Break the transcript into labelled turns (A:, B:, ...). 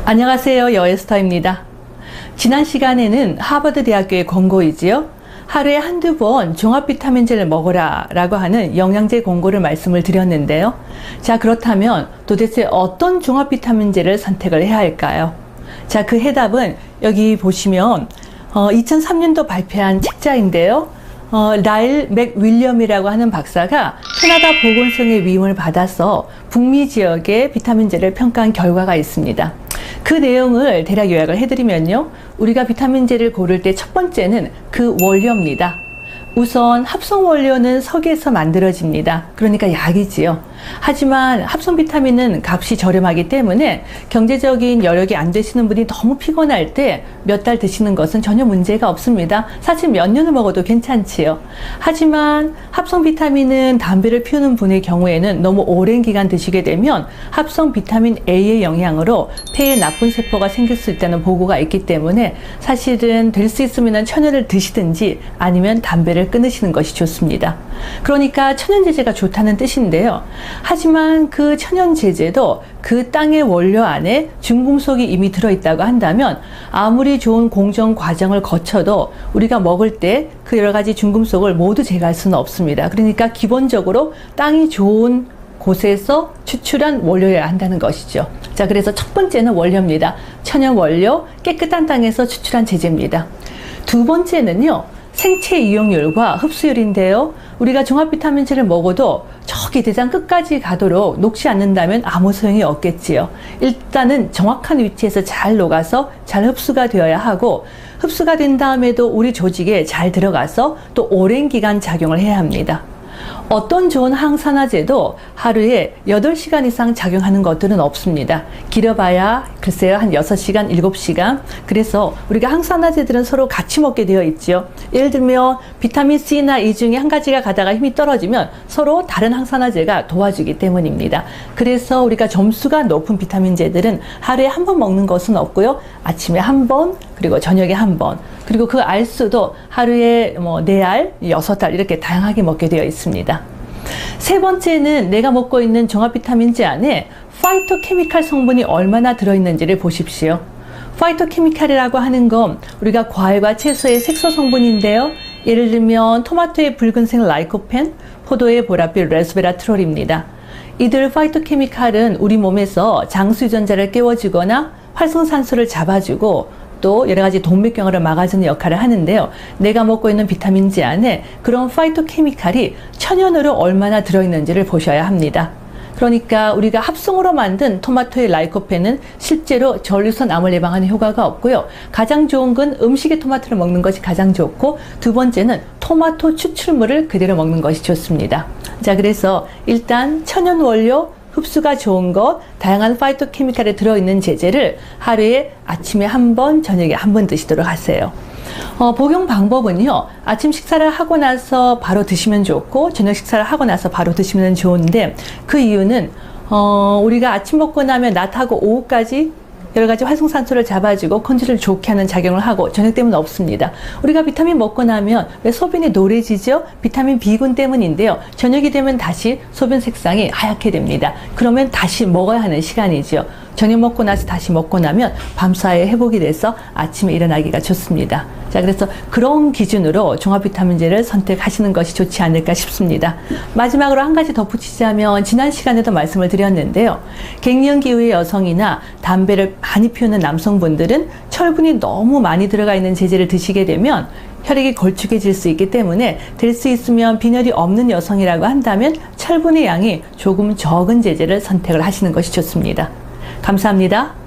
A: 안녕하세요. 여에스터입니다. 지난 시간에는 하버드 대학교의 권고이지요. 하루에 한두 번 종합 비타민제를 먹어라 라고 하는 영양제 권고를 말씀을 드렸는데요. 자, 그렇다면 도대체 어떤 종합 비타민제를 선택을 해야 할까요? 자, 그 해답은 여기 보시면 2003년도 발표한 책자인데요. 라일 맥윌리엄이라고 하는 박사가 캐나다 보건성의 위임을 받아서 북미 지역의 비타민제를 평가한 결과가 있습니다. 그 내용을 대략 요약을 해드리면요. 우리가 비타민제를 고를 때 첫 번째는 그 원료입니다. 우선 합성 원료는 석에서 만들어집니다. 그러니까 약이지요. 하지만 합성 비타민은 값이 저렴하기 때문에 경제적인 여력이 안 되시는 분이 너무 피곤할 때 몇 달 드시는 것은 전혀 문제가 없습니다. 사실 몇 년을 먹어도 괜찮지요. 하지만 합성 비타민은 담배를 피우는 분의 경우에는 너무 오랜 기간 드시게 되면 합성 비타민 A의 영향으로 폐에 나쁜 세포가 생길 수 있다는 보고가 있기 때문에 사실은 될 수 있으면 천연을 드시든지 아니면 담배를 끊으시는 것이 좋습니다. 그러니까 천연제제가 좋다는 뜻인데요. 하지만 그 천연제제도 그 땅의 원료 안에 중금속이 이미 들어있다고 한다면 아무리 좋은 공정 과정을 거쳐도 우리가 먹을 때 그 여러 가지 중금속을 모두 제거할 수는 없습니다. 그러니까 기본적으로 땅이 좋은 곳에서 추출한 원료여야 한다는 것이죠. 자, 그래서 첫 번째는 원료입니다. 천연 원료, 깨끗한 땅에서 추출한 제제입니다. 두 번째는요. 생체 이용률과 흡수율인데요. 우리가 종합 비타민제를 먹어도 저기 대장 끝까지 가도록 녹지 않는다면 아무 소용이 없겠지요. 일단은 정확한 위치에서 잘 녹아서 잘 흡수가 되어야 하고, 흡수가 된 다음에도 우리 조직에 잘 들어가서 또 오랜 기간 작용을 해야 합니다. 어떤 좋은 항산화제도 하루에 8시간 이상 작용하는 것들은 없습니다. 길어봐야 글쎄요 한 6시간, 7시간. 그래서 우리가 항산화제들은 서로 같이 먹게 되어 있죠. 예를 들면 비타민 C나 E 중에 한 가지가 가다가 힘이 떨어지면 서로 다른 항산화제가 도와주기 때문입니다. 그래서 우리가 점수가 높은 비타민제들은 하루에 한 번 먹는 것은 없고요. 아침에 한 번, 그리고 저녁에 한 번, 그리고 그 알수도 하루에 4알, 6알 이렇게 다양하게 먹게 되어 있습니다. 세 번째는 내가 먹고 있는 종합 비타민제 안에 파이토케미칼 성분이 얼마나 들어있는지를 보십시오. 파이토케미칼이라고 하는 건 우리가 과일과 채소의 색소 성분인데요. 예를 들면 토마토의 붉은색 라이코펜, 포도의 보랏빛 레스베라트롤입니다. 이들 파이토케미칼은 우리 몸에서 장수 유전자를 깨워주거나 활성산소를 잡아주고 또 여러 가지 동맥경화를 막아주는 역할을 하는데요. 내가 먹고 있는 비타민제 안에 그런 파이토케미칼이 천연으로 얼마나 들어있는지를 보셔야 합니다. 그러니까 우리가 합성으로 만든 토마토의 라이코펜은 실제로 전류선 암을 예방하는 효과가 없고요. 가장 좋은 건 음식에 토마토를 먹는 것이 가장 좋고, 두 번째는 토마토 추출물을 그대로 먹는 것이 좋습니다. 자, 그래서 일단 천연 원료, 흡수가 좋은 것, 다양한 파이토케미칼에 들어있는 제제를 하루에 아침에 한 번, 저녁에 한 번 드시도록 하세요. 복용 방법은요. 아침 식사를 하고 나서 바로 드시면 좋고, 저녁 식사를 하고 나서 바로 드시면 좋은데, 그 이유는 우리가 아침 먹고 나면 낮하고 오후까지 여러 가지 활성산소를 잡아주고 컨디션을 좋게 하는 작용을 하고, 저녁 때문은 없습니다. 우리가 비타민 먹고 나면 왜 소변이 노래지죠? 비타민 B군 때문인데요. 저녁이 되면 다시 소변 색상이 하얗게 됩니다. 그러면 다시 먹어야 하는 시간이죠. 저녁 먹고 나서 다시 먹고 나면 밤사이에 회복이 돼서 아침에 일어나기가 좋습니다. 자, 그래서 그런 기준으로 종합 비타민제를 선택하시는 것이 좋지 않을까 싶습니다. 마지막으로 한 가지 덧붙이자면, 지난 시간에도 말씀을 드렸는데요. 갱년기 이후의 여성이나 담배를 많이 피우는 남성분들은 철분이 너무 많이 들어가 있는 제제를 드시게 되면 혈액이 걸쭉해질 수 있기 때문에, 될 수 있으면 빈혈이 없는 여성이라고 한다면 철분의 양이 조금 적은 제제를 선택을 하시는 것이 좋습니다. 감사합니다.